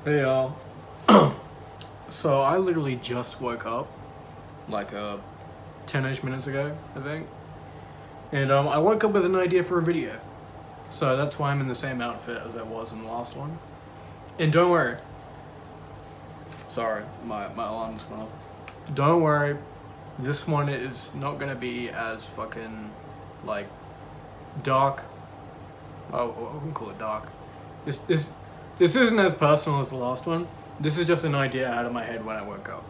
Hey y'all. So I literally just woke up like 10ish minutes ago, I think. And I woke up with an idea for a video. So that's why I'm in the same outfit as I was in the last one. And don't worry. Sorry, my alarm just went off. Don't worry. This one is not gonna be as fucking like dark. Oh, I wouldn't call it dark. This isn't as personal as the last one. This is just an idea out of my head when I woke up.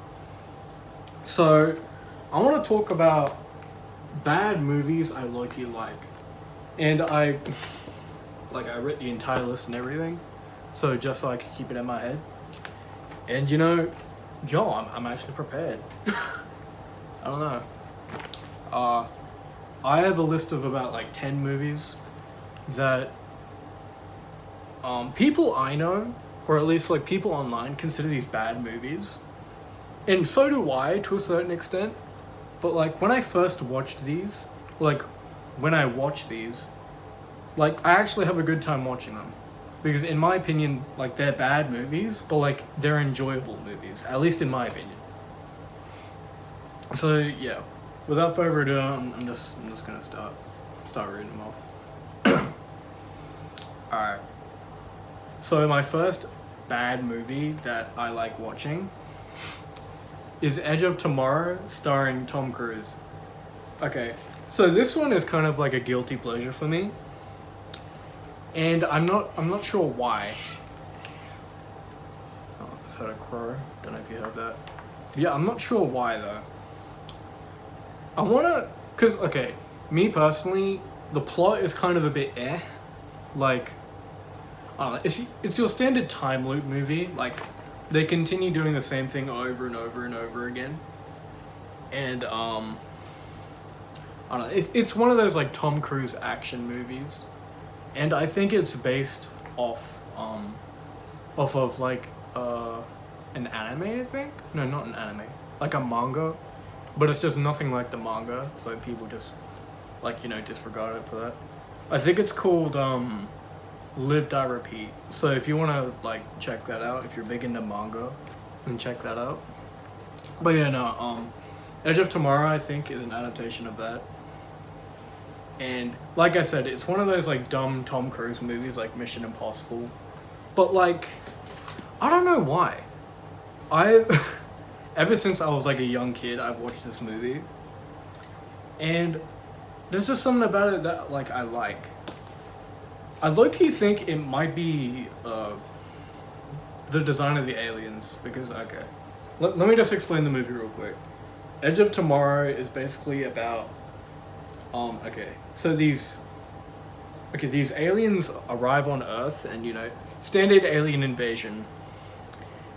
So, I want to talk about bad movies I low-key like. And I wrote the entire list and everything. So just so I can keep it in my head. And you know, Joel, I'm actually prepared. I don't know. I have a list of about like 10 movies that people I know, or at least like people online, consider these bad movies. And so do I to a certain extent. But like when I first watched these, like I actually have a good time watching them. Because in my opinion, like they're bad movies, but like they're enjoyable movies, at least in my opinion. So yeah, without further ado, I'm just gonna start reading them off. Alright. So my first bad movie that I like watching is Edge of Tomorrow, starring Tom Cruise. Okay, so this one is kind of like a guilty pleasure for me. And I'm not sure why. Oh, I just heard a crow. Don't know if you heard that. Yeah, I'm not sure why though. Okay, me personally, the plot is kind of a bit like, I don't know, it's your standard time loop movie. Like, they continue doing the same thing over and over and over again. And I don't know, it's one of those like Tom Cruise action movies. And I think it's based off of like an anime, I think. No, not an anime, like a manga. But it's just nothing like the manga, so people just like, you know, disregard it for that. I think it's called Live Die Repeat. So if you want to like check that out, if you're big into manga, then check that out. But yeah, no, Edge of Tomorrow I think is an adaptation of that. And like I said, it's one of those like dumb Tom Cruise movies like Mission Impossible. But like, I don't know why. Ever since I was like a young kid, I've watched this movie. And there's just something about it that like I like. I low-key think it might be the design of the aliens, because okay. Let me just explain the movie real quick. Edge of Tomorrow is basically about so these aliens arrive on Earth, and you know, standard alien invasion.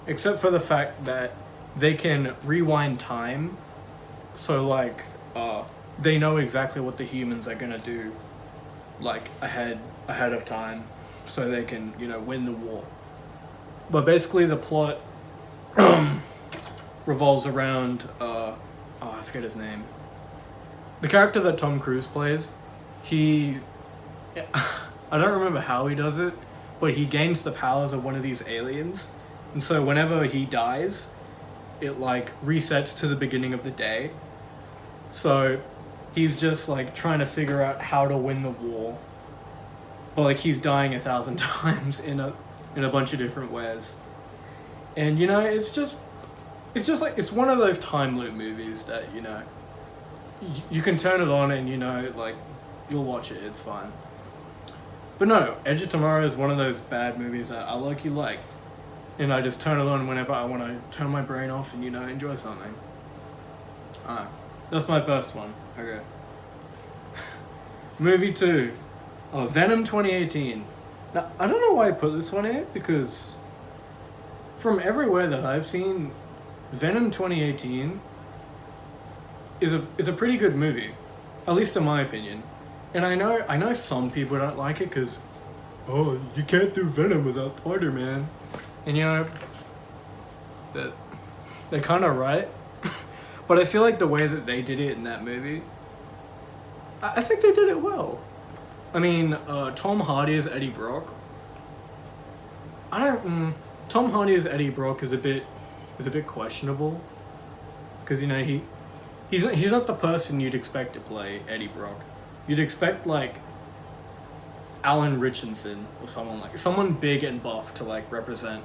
Except for the fact that they can rewind time, so like they know exactly what the humans are gonna do, like ahead of time, so they can, you know, win the war. But basically the plot revolves around I forget his name. The character that Tom Cruise plays, I don't remember how he does it, but he gains the powers of one of these aliens, and so whenever he dies, it like resets to the beginning of the day. So he's just like trying to figure out how to win the war, but like he's dying 1,000 times in a bunch of different ways. And you know, it's just like, it's one of those time loop movies that, you know, you can turn it on and, you know, like you'll watch it, it's fine. But no, Edge of Tomorrow is one of those bad movies that I low-key like. And I just turn it on whenever I want to turn my brain off and, you know, enjoy something. Alright, that's my first one. Okay. Movie 2. Venom 2018. Now, I don't know why I put this one here, because from everywhere that I've seen, Venom 2018 is a pretty good movie. At least in my opinion. And I know some people don't like it because, oh, you can't do Venom without Spider-Man. And you know, they're kind of right. But I feel like the way that they did it in that movie, I think they did it well. I mean, Tom Hardy as Eddie Brock. I don't. Tom Hardy as Eddie Brock is a bit questionable, because you know he's not the person you'd expect to play Eddie Brock. You'd expect like Alan Richardson or someone big and buff to like represent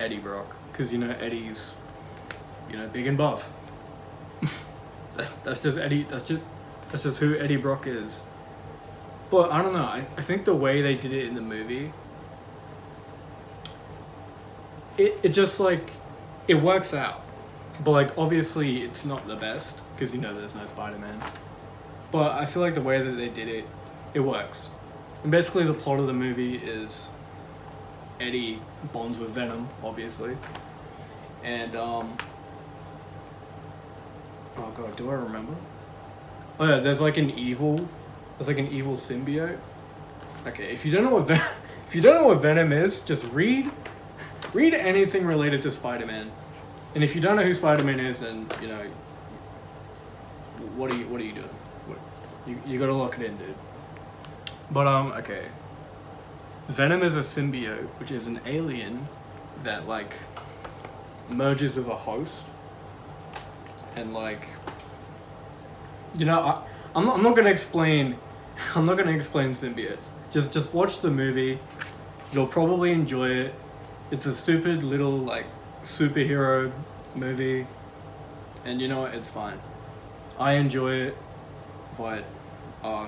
Eddie Brock, because you know Eddie's big and buff. That's just Eddie. That's just who Eddie Brock is. But I don't know. I think the way they did it in the movie, it just like it works out. But like obviously it's not the best, because you know there's no Spider-Man. But I feel like the way that they did it, it works. And basically the plot of the movie is Eddie bonds with Venom, obviously. And oh god, do I remember? Oh yeah, there's like an evil symbiote. Okay, if you don't know what Venom is, just read anything related to Spider-Man. And if you don't know who Spider-Man is, then you know what are you doing? You gotta lock it in, dude. But okay. Venom is a symbiote, which is an alien that like merges with a host, and like, you know, I'm not gonna explain symbiotes. Just watch the movie. You'll probably enjoy it. It's a stupid little like superhero movie, and you know what? It's fine. I enjoy it, but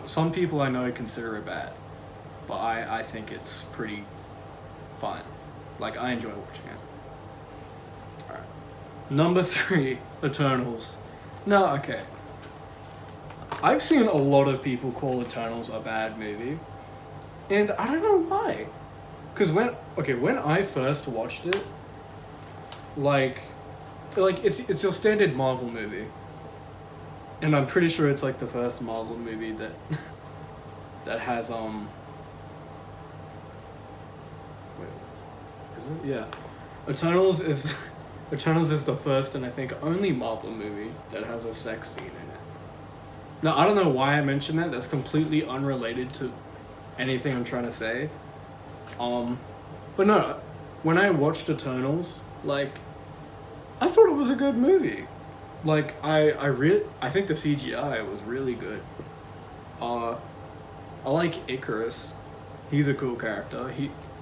some people I know consider it bad, but I think it's pretty fine. Like, I enjoy watching it. Alright. Number 3, Eternals. No, okay. I've seen a lot of people call Eternals a bad movie, and I don't know why. Because when I first watched it, like it's your standard Marvel movie. And I'm pretty sure it's like the first Marvel movie that has wait, is it? Yeah. Eternals is the first and I think only Marvel movie that has a sex scene in it. Now I don't know why I mentioned that. That's completely unrelated to anything I'm trying to say. But no, when I watched Eternals, like I thought it was a good movie. Like I think the CGI was really good. I like Icarus. He's a cool character.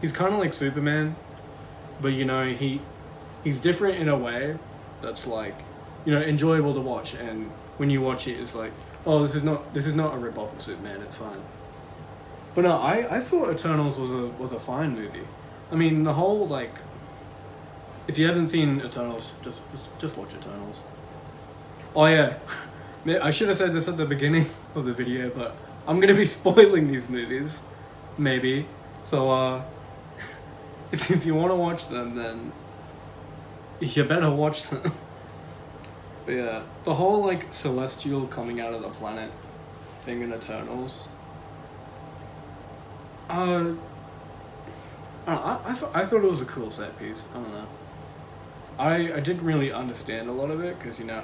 He's kind of like Superman, but you know he's different in a way that's like, you know, enjoyable to watch. And when you watch it, it's like, oh, this is not a rip off of Superman. It's fine. But no, I thought Eternals was a fine movie. I mean, the whole like, if you haven't seen Eternals, just watch Eternals. Oh yeah, I should have said this at the beginning of the video, but I'm gonna be spoiling these movies, maybe. So if you want to watch them, then you better watch them. But yeah, the whole like celestial coming out of the planet thing in Eternals. I thought it was a cool set piece. I don't know. I didn't really understand a lot of it because, you know,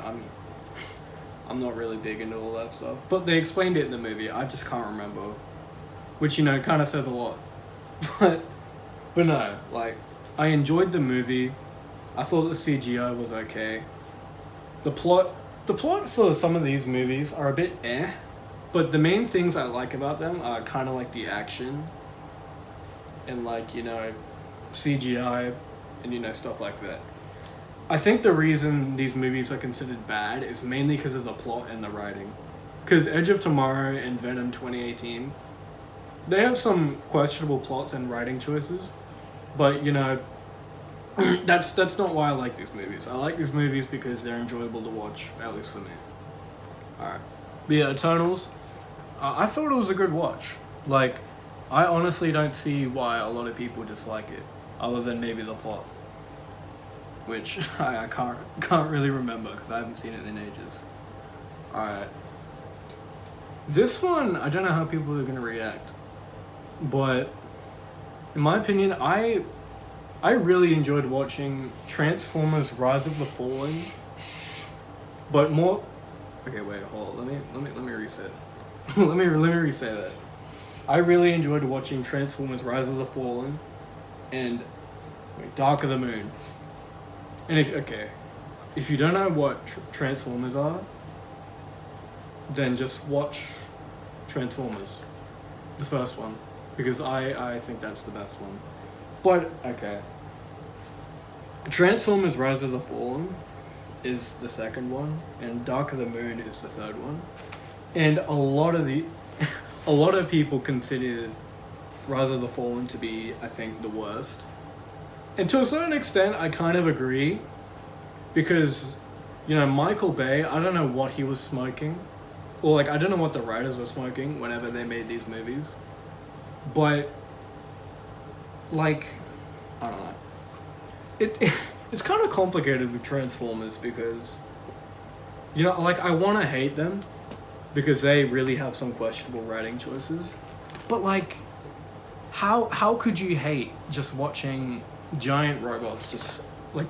I'm not really big into all that stuff. But they explained it in the movie. I just can't remember, which, you know, kind of says a lot. But no, like, I enjoyed the movie. I thought the CGI was okay. The plot for some of these movies are a bit but the main things I like about them are kind of like the action and, like, you know, CGI and, you know, stuff like that. I think the reason these movies are considered bad is mainly because of the plot and the writing. Because Edge of Tomorrow and Venom 2018, they have some questionable plots and writing choices, but, you know, that's not why I like these movies. I like these movies because they're enjoyable to watch, at least for me. Alright. But yeah, Eternals, I thought it was a good watch. Like, I honestly don't see why a lot of people dislike it, other than maybe the plot. Which I can't really remember because I haven't seen it in ages. Alright. This one, I don't know how people are going to react. But, in my opinion, I really enjoyed watching Transformers Rise of the Fallen. But more... Okay, wait, hold on. Let me reset. let me re-say that. I really enjoyed watching Transformers Rise of the Fallen. And Wait, Dark of the Moon. And if you don't know what Transformers are, then just watch Transformers, the first one, because I think that's the best one. But okay, Transformers: Rise of the Fallen is the second one, and Dark of the Moon is the third one. And a lot of people consider Rise of the Fallen to be, I think, the worst. And to a certain extent, I kind of agree, because, Michael Bay, I don't know what he was smoking, or I don't know what the writers were smoking whenever they made these movies, but I don't know. It's kind of complicated with Transformers because, I want to hate them because they really have some questionable writing choices, but how could you hate just watching giant robots just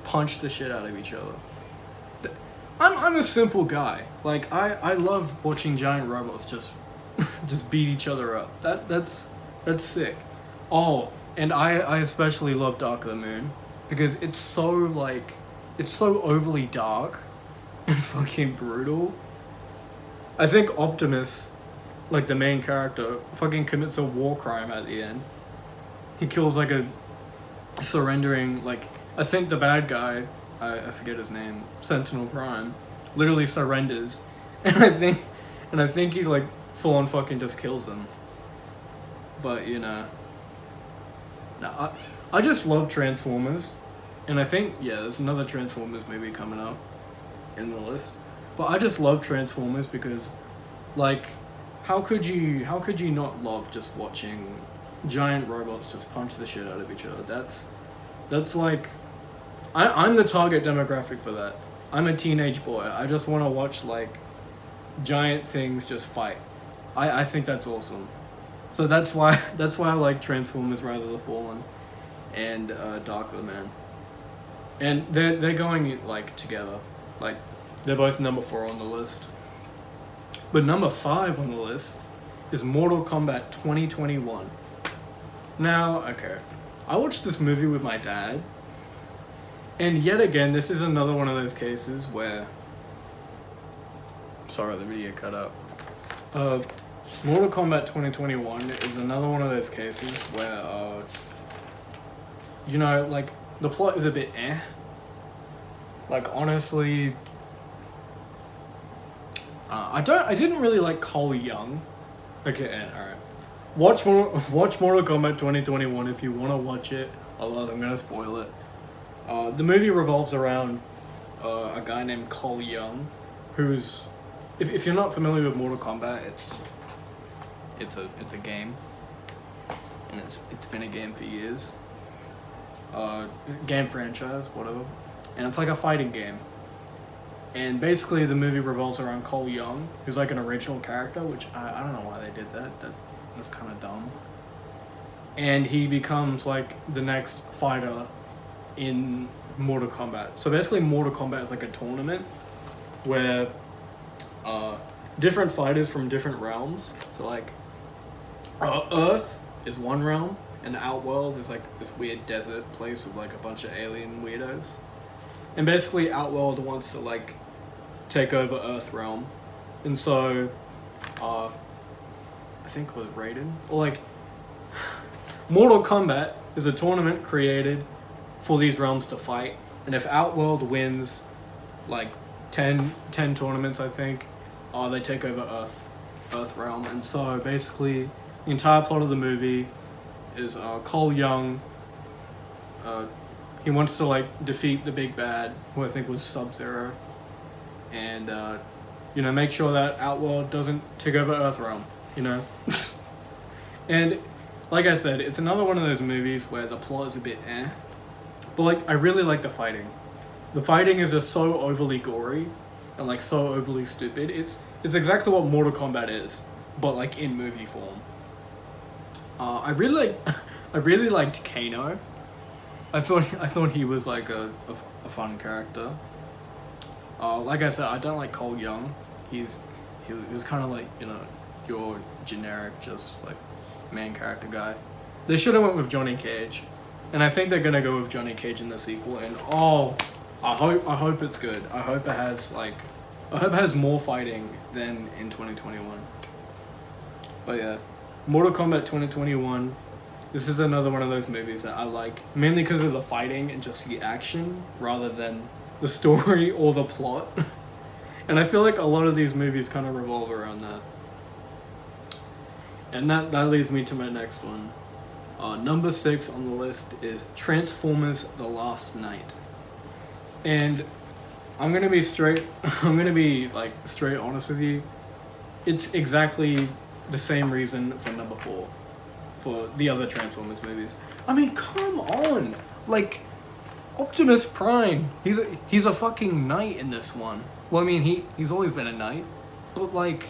punch the shit out of each other? I'm a simple guy. I love watching giant robots just beat each other up. That's sick. Oh, and I especially love Dark of the Moon because it's so overly dark and fucking brutal. I think Optimus, the main character, fucking commits a war crime at the end. He kills a surrendering, I think the bad guy, I forget his name, Sentinel Prime, literally surrenders, and I think he full on fucking just kills them. But I just love Transformers, and I think there's another Transformers movie coming up in the list. But I just love Transformers because, how could you not love just watching giant robots just punch the shit out of each other? That's I'm the target demographic for that. I'm a teenage boy. I just want to watch giant things just fight. I think that's awesome. So that's why I like Transformers: Rise of the Fallen and Dark of the Moon. And they're going together. They're both number 4 on the list. But number 5 on the list is Mortal Kombat 2021. Now, okay, I watched this movie with my dad, and yet again, this is another one of those cases where... Sorry, the video cut up. Mortal Kombat 2021 is another one of those cases where, the plot is a bit eh. Honestly... I didn't really like Cole Young. Okay, alright. Watch Mortal Kombat 2021 if you want to watch it, otherwise I'm gonna spoil it. The movie revolves around a guy named Cole Young, who's... If you're not familiar with Mortal Kombat, it's a game, and it's been a game for years. Game franchise, whatever, and it's a fighting game. And basically the movie revolves around Cole Young, who's an original character, which I don't know why they did that. That was kind of dumb. And he becomes the next fighter in Mortal Kombat. So basically Mortal Kombat is a tournament where different fighters from different realms. So Earth is one realm, and the Outworld is this weird desert place with a bunch of alien weirdos. And basically Outworld wants to take over Earth realm, and so I think it was Raiden, or Mortal Kombat is a tournament created for these realms to fight, and if Outworld wins 10 tournaments, I think, they take over Earth realm. And so basically the entire plot of the movie is Cole Young, he wants to defeat the big bad, who I think was Sub-Zero, and make sure that Outworld doesn't take over Earthrealm, And like I said, it's another one of those movies where the plot is a bit eh, but I really like the fighting. The fighting is just so overly gory and so overly stupid. It's exactly what Mortal Kombat is, but in movie form. I really liked Kano. I thought he was a fun character. Like I said, I don't like Cole Young. He was kind of your generic just main character guy. They should have went with Johnny Cage. And I think they're gonna go with Johnny Cage in the sequel. And oh, I hope it's good. I hope it has more fighting than in 2021. But yeah, Mortal Kombat 2021. This is another one of those movies that I like, mainly because of the fighting and just the action, rather than the story or the plot. And I feel like a lot of these movies kind of revolve around that. And that leads me to my next one. Number 6 on the list is Transformers: The Last Knight. And I'm gonna be straight honest with you. It's exactly the same reason for number 4, for the other Transformers movies. I mean, come on, like Optimus Prime. He's a fucking knight in this one. Well, I mean, he's always been a knight, but like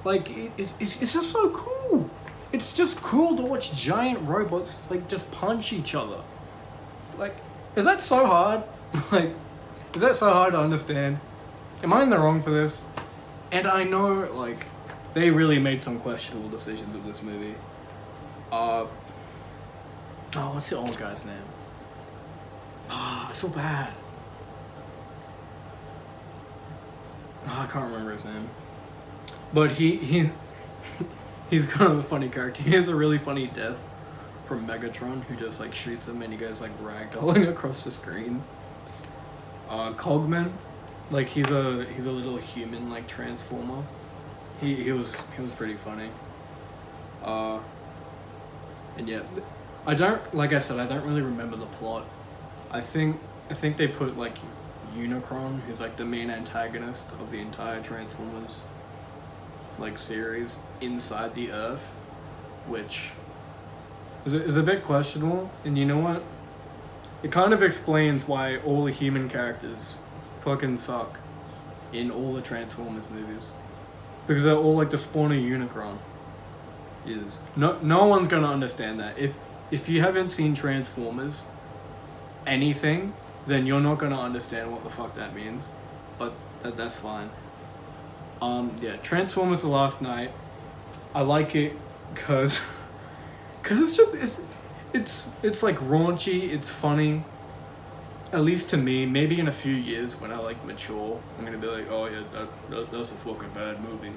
it's just so cool. It's just cool to watch giant robots like just punch each other. Like, is that so hard? Like, is that so hard to understand? Am I in the wrong for this? And I know, like, they really made some questionable decisions with this movie. Oh, what's the old guy's name? I feel bad. I can't remember his name. But he's kind of a funny character. He has a really funny death from Megatron, who just like shoots him and he goes like ragdolling across the screen. Cogman, like he's a little human like transformer. He was pretty funny. And yeah, like I said, I don't really remember the plot. I think they put like Unicron, who's like the main antagonist of the entire Transformers like series, inside the Earth, which is a bit questionable. And you know what? It kind of explains why all the human characters fucking suck in all the Transformers movies, because they're all like the spawn of Unicron. Is no one's gonna understand that. If you haven't seen Transformers anything, then you're not gonna understand what the fuck that means. But that's fine. Yeah, Transformers: The Last Knight. I like it because it's like raunchy. It's funny. At least to me. Maybe in a few years when I like mature, I'm gonna be like, oh yeah, that's a fucking bad movie.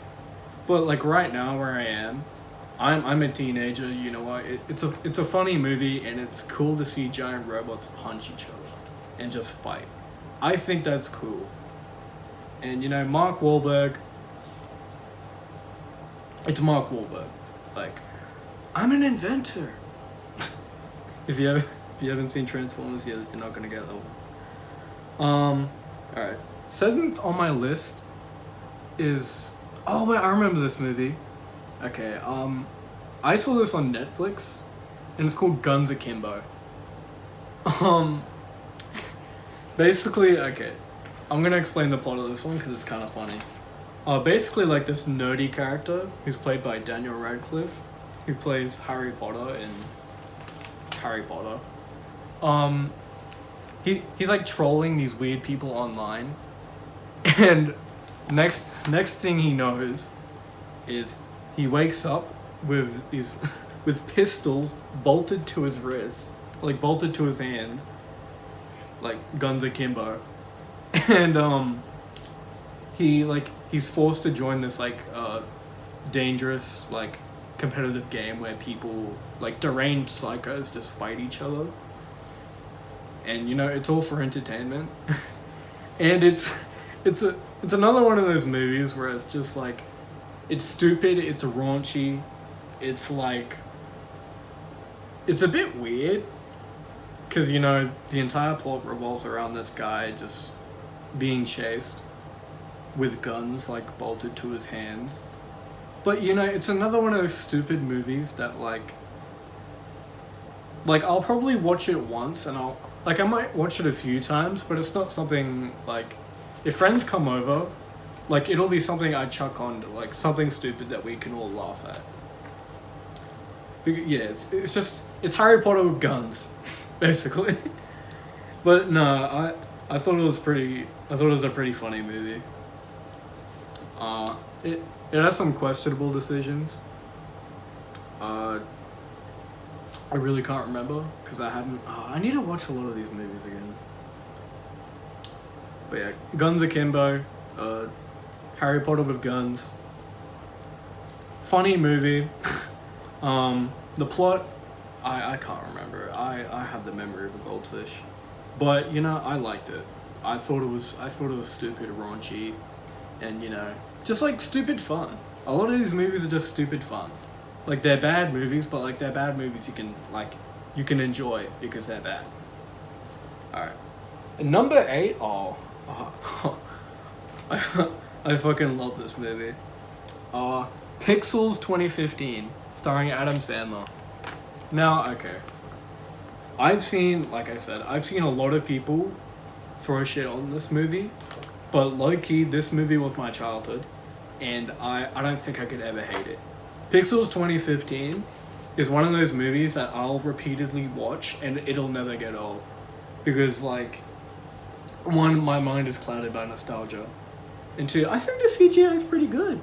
But like right now, where I am, I'm a teenager. You know what? It's a funny movie, and it's cool to see giant robots punch each other and just fight. I think that's cool. And you know, Mark Wahlberg. It's Mark Wahlberg. Like, I'm an inventor. If you haven't seen Transformers, you're not gonna get that one. Alright. 7th on my list is... Oh wait, I remember this movie. Okay, I saw this on Netflix, and it's called Guns Akimbo. Basically, okay, I'm gonna explain the plot of this one because it's kind of funny. Basically, like this nerdy character who's played by Daniel Radcliffe, who plays Harry Potter in Harry Potter. He's like trolling these weird people online, and next thing he knows is he wakes up with these with pistols bolted to his wrists, like bolted to his hands, like Guns Akimbo, and he's forced to join this like dangerous like competitive game where people like deranged psychos just fight each other, and you know it's all for entertainment. And it's another one of those movies where it's just like it's stupid, it's raunchy, it's like it's a bit weird because you know the entire plot revolves around this guy just being chased with guns like bolted to his hands. But you know, it's another one of those stupid movies that like I'll probably watch it once and I might watch it a few times, but it's not something like if friends come over, like it'll be something I chuck on to, like something stupid that we can all laugh at. Yeah, it's Harry Potter with guns, basically. But no, I thought it was a pretty funny movie. It has some questionable decisions. I really can't remember because I haven't. I need to watch a lot of these movies again. But yeah, Guns Akimbo, Harry Potter with guns. Funny movie. The plot, I can't remember. I have the memory of a goldfish, but you know I liked it. I thought it was stupid, raunchy, and you know just like stupid fun. A lot of these movies are just stupid fun. Like they're bad movies, but like they're bad movies you can enjoy because they're bad. All right, and number 8. I fucking love this movie. Pixels 2015, starring Adam Sandler. Now, okay. Like I said, I've seen a lot of people throw shit on this movie, but low-key, this movie was my childhood, and I don't think I could ever hate it. Pixels 2015 is one of those movies that I'll repeatedly watch, and it'll never get old. Because, like, one, my mind is clouded by nostalgia, and two, I think the CGI is pretty good.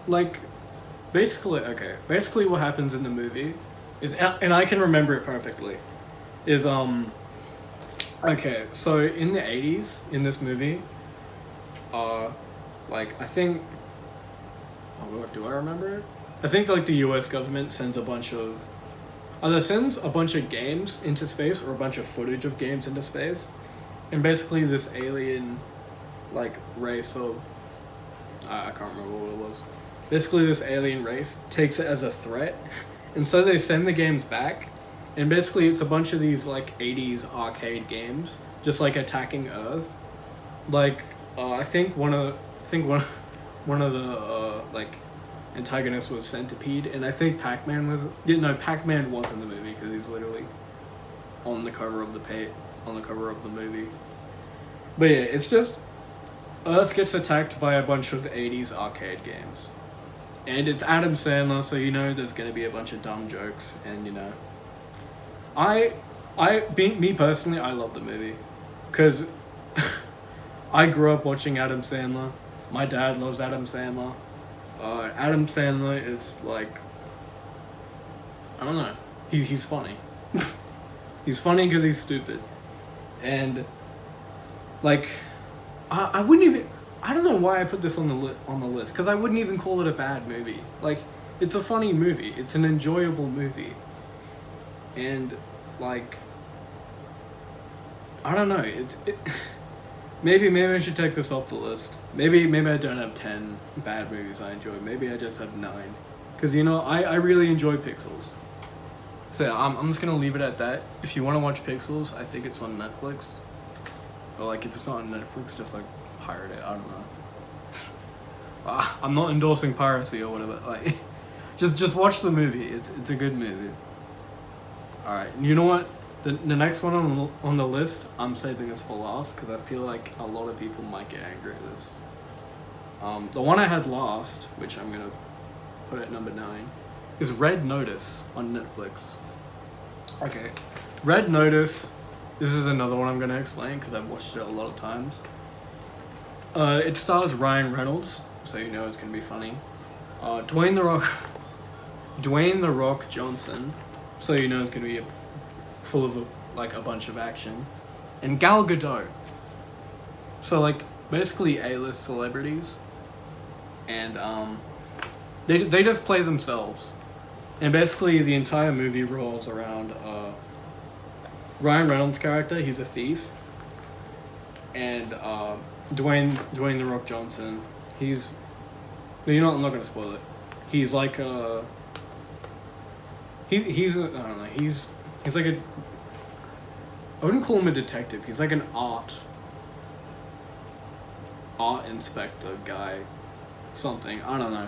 Like, basically what happens in the movie is, and I can remember it perfectly, is, okay, so in the 80s, in this movie, like, I think, do I remember it? I think, like, the US government sends a bunch of, either sends a bunch of games into space or a bunch of footage of games into space, and basically this alien, like, race of, I can't remember what it was. Basically, this alien race takes it as a threat, and so they send the games back, and basically it's a bunch of these, like, 80s arcade games, just, like, attacking Earth. Like, I think one of the, like, antagonists was Centipede, and I think Pac-Man was, Pac-Man was in the movie, because he's literally on the cover of the movie. But yeah, it's just, Earth gets attacked by a bunch of 80s arcade games. And it's Adam Sandler, so you know there's gonna be a bunch of dumb jokes, and you know. Me personally, I love the movie. Because I grew up watching Adam Sandler. My dad loves Adam Sandler. Adam Sandler is like, I don't know, he's funny. He's funny because he's stupid. And, like, I wouldn't even, I don't know why I put this on the list, because I wouldn't even call it a bad movie. Like, it's a funny movie. It's an enjoyable movie. And, like, I don't know. Maybe I should take this off the list. Maybe I don't have 10 bad movies I enjoy. Maybe I just have 9. Because, you know, I really enjoy Pixels. So I'm just going to leave it at that. If you want to watch Pixels, I think it's on Netflix. But, like, if it's not on Netflix, just, like, pirate it. I don't know. I'm not endorsing piracy or whatever. Like, just watch the movie. It's a good movie. Alright, you know what? The next one on the list, I'm saving this for last because I feel like a lot of people might get angry at this. The one I had last, which I'm going to put at number 9, is Red Notice on Netflix. Okay, Red Notice, this is another one I'm going to explain because I've watched it a lot of times. It stars Ryan Reynolds, so you know it's going to be funny. Dwayne The Rock Johnson, so you know it's going to be full of a bunch of action, and Gal Gadot. So like basically A-list celebrities, and they just play themselves, and basically the entire movie revolves around Ryan Reynolds' character. He's a thief, and Dwayne The Rock Johnson. He's, you know, I'm not gonna spoil it. He's like he's I don't know. He's like I wouldn't call him a detective. He's like an art inspector guy, something. I don't know.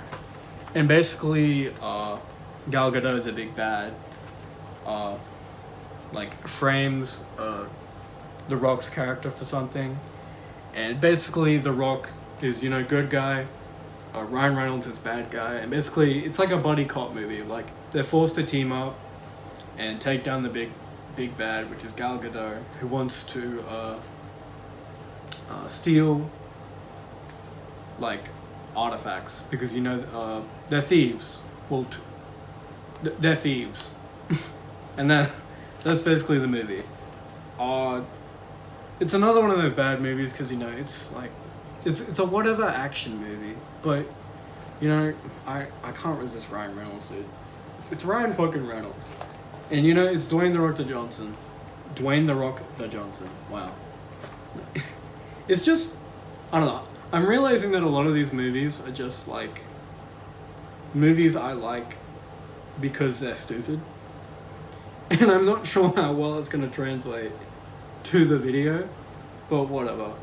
And basically, Gal Gadot, the big bad, like frames The Rock's character for something, and basically The Rock is, you know, good guy. Ryan Reynolds is bad guy, and basically it's like a buddy cop movie. Like they're forced to team up and take down the big bad, which is Gal Gadot, who wants to steal like artifacts because, you know, they're thieves. Well, they're thieves. And that's basically the movie. It's another one of those bad movies because, you know, it's like, it's a whatever action movie, but, you know, I can't resist Ryan Reynolds, dude. It's Ryan fucking Reynolds. And, you know, it's Dwayne The Rock the Johnson. Dwayne The Rock the Johnson. Wow. It's just, I don't know. I'm realizing that a lot of these movies are just, like, movies I like because they're stupid. And I'm not sure how well it's going to translate to the video, but whatever.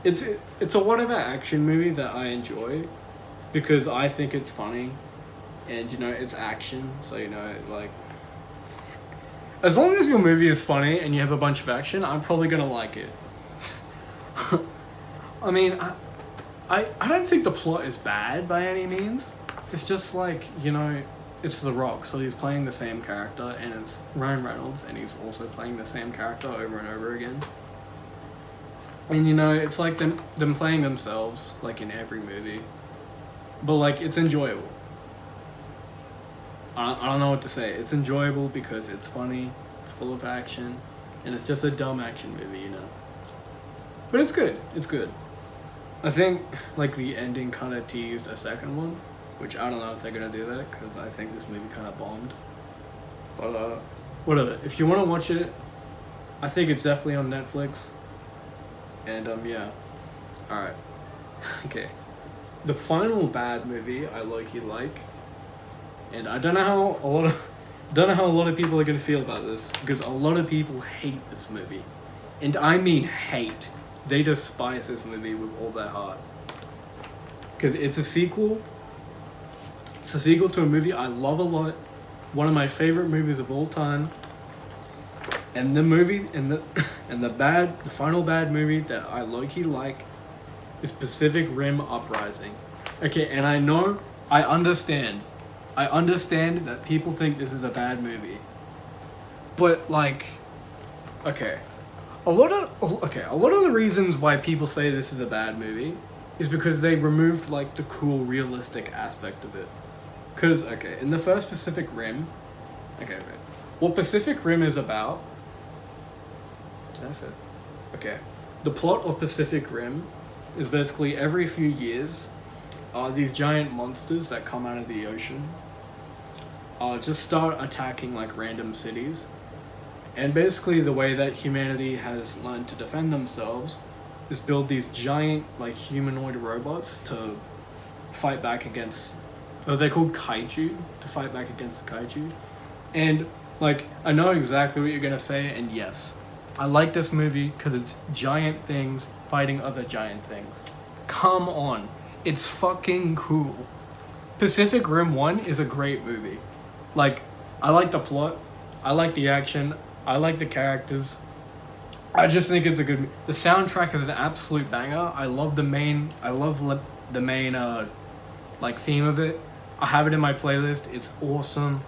It's a whatever action movie that I enjoy because I think it's funny and, you know, it's action, so, you know, like, as long as your movie is funny and you have a bunch of action, I'm probably gonna like it. I mean, I don't think the plot is bad by any means. It's just like, you know, it's The Rock, so he's playing the same character, and it's Ryan Reynolds, and he's also playing the same character over and over again. And, you know, it's like them playing themselves, like, in every movie. But, like, it's enjoyable. I don't know what to say. It's enjoyable because it's funny, it's full of action, and it's just a dumb action movie, you know. But it's good. It's good. I think, like, the ending kind of teased a second one, which I don't know if they're going to do that, because I think this movie kind of bombed. But, whatever. If you want to watch it, I think it's definitely on Netflix. And, yeah. Alright. Okay. The final bad movie I low-key like, and I don't know how a lot of people are going to feel about this, because a lot of people hate this movie. And I mean hate. They despise this movie with all their heart. Because it's a sequel. It's a sequel to a movie I love a lot. One of my favorite movies of all time. And the movie, and the final bad movie that I low-key like is Pacific Rim Uprising. Okay, and I understand that people think this is a bad movie. But, like, okay. A lot of the reasons why people say this is a bad movie is because they removed, like, the cool, realistic aspect of it. Because, okay, in the first Pacific Rim... Okay, wait. What Pacific Rim is about... Did I say? Okay. The plot of Pacific Rim is basically every few years, these giant monsters that come out of the ocean just start attacking, like, random cities. And basically the way that humanity has learned to defend themselves is build these giant, like, humanoid robots to fight back against... they're called kaiju, to fight back against the kaiju. And, like, I know exactly what you're gonna say, and yes, I like this movie because it's giant things fighting other giant things. Come on. It's fucking cool. Pacific Rim 1 is a great movie. Like, I like the plot, I like the action, I like the characters. I just think it's a good... The soundtrack is an absolute banger. I love the main, like, theme of it. I have it in my playlist. It's awesome.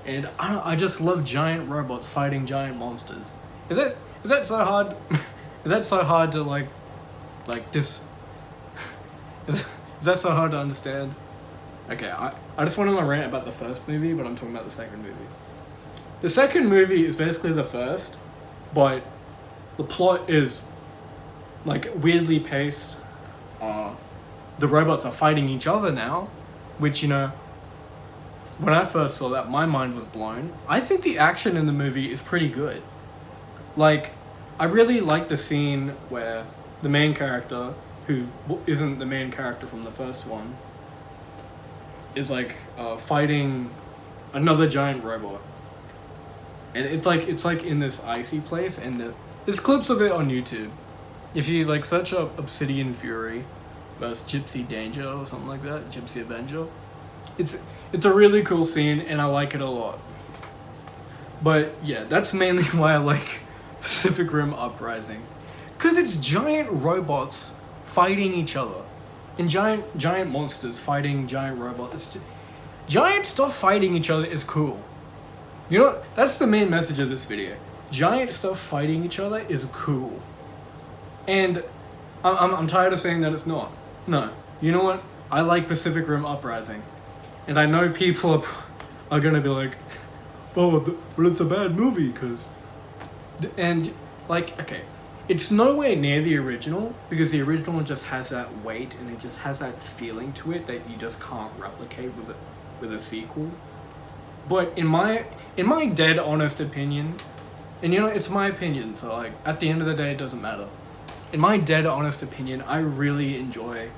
And I just love giant robots fighting giant monsters. Is that so hard? Is that so hard to, like this? Is that so hard to understand? Okay, I just went on a rant about the first movie, but I'm talking about the second movie. The second movie is basically the first, but the plot is, like, weirdly paced. The robots are fighting each other now, which, you know, when I first saw that, my mind was blown. I think the action in the movie is pretty good. Like, I really like the scene where the main character, who isn't the main character from the first one, is, like, fighting another giant robot. And it's like in this icy place, and there's clips of it on YouTube. If you, like, search up Obsidian Fury versus Gypsy Danger or something like that, Gypsy Avenger, it's a really cool scene, and I like it a lot. But yeah, that's mainly why I like Pacific Rim Uprising, because it's giant robots fighting each other, and giant monsters fighting giant robots. Giant stuff fighting each other is cool. You know, that's the main message of this video. Giant stuff fighting each other is cool. And I'm tired of saying that it's not. No. You know what? I like Pacific Rim Uprising. And I know people are gonna be like, but it's a bad movie because, and like okay, it's nowhere near the original because the original just has that weight and it just has that feeling to it that you just can't replicate with a sequel. But in my dead honest opinion, and you know it's my opinion, so like at the end of the day it doesn't matter. In my dead honest opinion, I really enjoy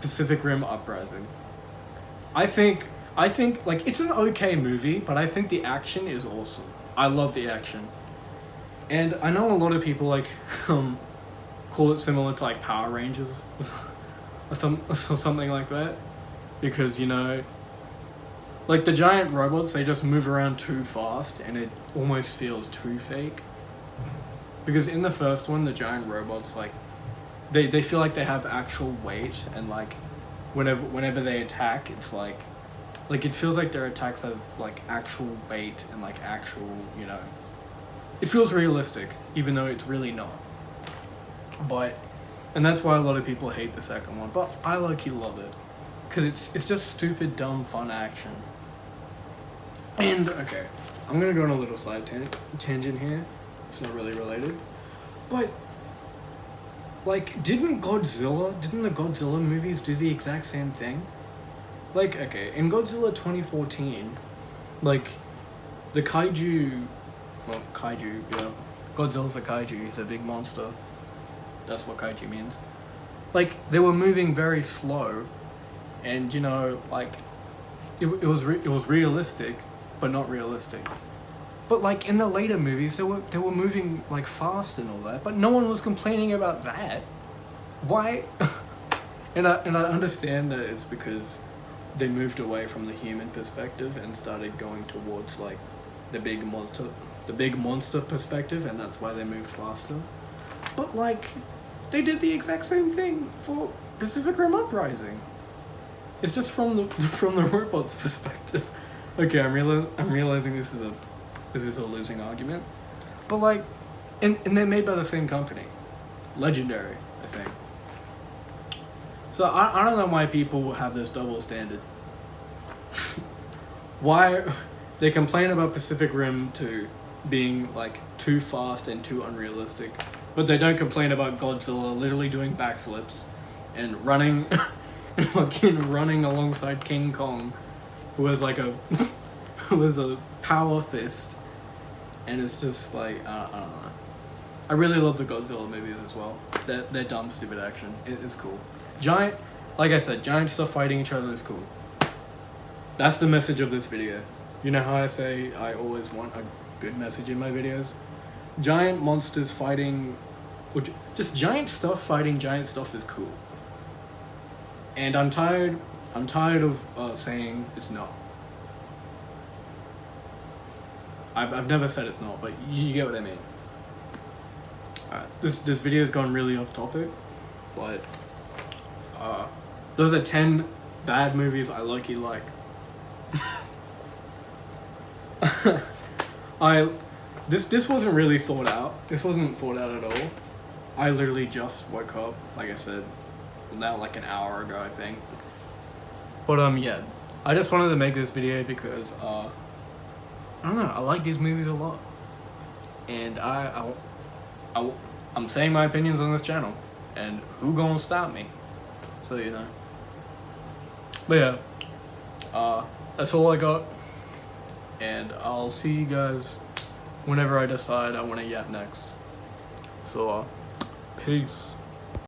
Pacific Rim Uprising. I think like it's an okay movie, but I think the action is awesome. I love the action. And I know a lot of people like call it similar to like Power Rangers or something like that, because you know, like the giant robots, they just move around too fast and it almost feels too fake. Because in the first one, the giant robots like they feel like they have actual weight, and like whenever they attack, it's like it feels like their attacks have like actual weight and like actual, you know, it feels realistic even though it's really not. But and that's why a lot of people hate the second one, but I low-key love it because it's just stupid, dumb, fun action. And okay, I'm gonna go on a little side tangent here. It's not really related, but like, didn't the Godzilla movies do the exact same thing? Like, okay, in Godzilla 2014, like, the kaiju, yeah, Godzilla's a kaiju, he's a big monster. That's what kaiju means. Like, they were moving very slow, and you know, like, it was realistic, but not realistic. But like in the later movies, they were moving like fast and all that, but no one was complaining about that. Why? and I understand that it's because they moved away from the human perspective and started going towards like the big monster perspective, and that's why they moved faster. But like, they did the exact same thing for Pacific Rim Uprising. It's just from the robot's perspective. Okay, I'm realizing this is a losing argument, but like, and they're made by the same company, Legendary, I think. So I don't know why people have this double standard. Why they complain about Pacific Rim 2 being like too fast and too unrealistic, but they don't complain about Godzilla literally doing backflips and running, fucking running alongside King Kong, who has like a power fist. And it's just like, I don't know. I really love the Godzilla movies as well. They're dumb, stupid action. It's cool. Like I said, giant stuff fighting each other is cool. That's the message of this video. You know how I say I always want a good message in my videos? Giant monsters fighting, or just giant stuff fighting giant stuff is cool. And I'm tired of saying it's not. I've never said it's not, but you get what I mean. Alright, this video's gone really off topic, but those are 10 bad movies I low-key like. This wasn't really thought out. This wasn't thought out at all. I literally just woke up, like I said, now like an hour ago, I think. But yeah, I just wanted to make this video because I don't know, I like these movies a lot, and I'm saying my opinions on this channel, and who gonna stop me? So you know. But yeah, that's all I got, and I'll see you guys whenever I decide I want to yap next. So peace.